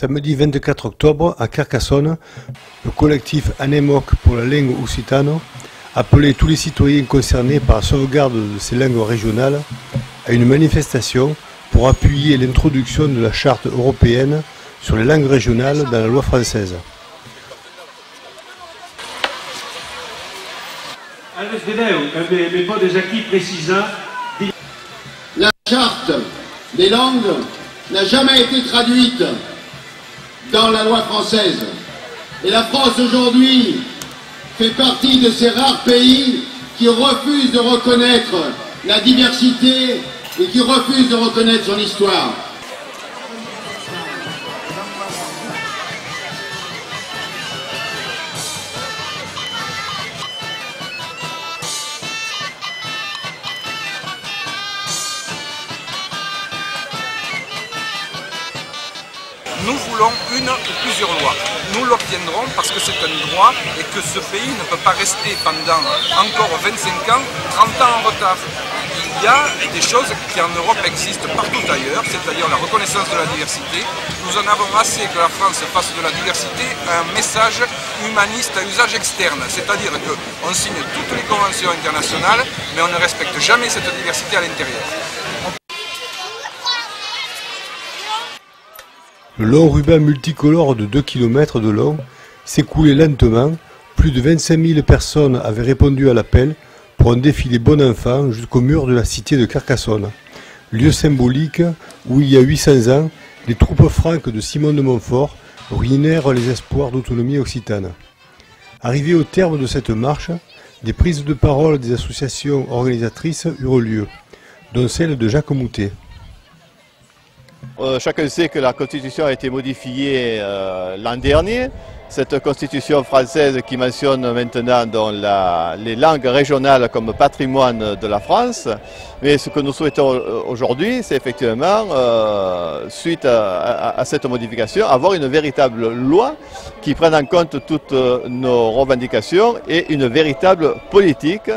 Samedi 24 octobre, à Carcassonne, le collectif Anemoc pour la langue occitane appelait tous les citoyens concernés par la sauvegarde de ces langues régionales à une manifestation pour appuyer l'introduction de la charte européenne sur les langues régionales dans la loi française. La charte des langues n'a jamais été traduite dans la loi française. Et la France aujourd'hui fait partie de ces rares pays qui refusent de reconnaître la diversité et qui refusent de reconnaître son histoire. Nous voulons une ou plusieurs lois. Nous l'obtiendrons parce que c'est un droit et que ce pays ne peut pas rester pendant encore 25 ans, 30 ans en retard. Il y a des choses qui en Europe existent partout ailleurs, c'est-à-dire la reconnaissance de la diversité. Nous en avons assez que la France fasse de la diversité un message humaniste à usage externe, c'est-à-dire qu'on signe toutes les conventions internationales, mais on ne respecte jamais cette diversité à l'intérieur. Le long ruban multicolore de 2 km de long s'écoulait lentement. Plus de 25 000 personnes avaient répondu à l'appel pour un défilé bon enfant jusqu'au mur de la cité de Carcassonne, lieu symbolique où il y a 800 ans, les troupes franques de Simon de Montfort ruinèrent les espoirs d'autonomie occitane. Arrivé au terme de cette marche, des prises de parole des associations organisatrices eurent lieu, dont celle de Jacques Moutet. Chacun sait que la Constitution a été modifiée l'an dernier. Cette Constitution française qui mentionne maintenant les langues régionales comme patrimoine de la France. Mais ce que nous souhaitons aujourd'hui, c'est effectivement, suite à cette modification, avoir une véritable loi qui prenne en compte toutes nos revendications et une véritable politique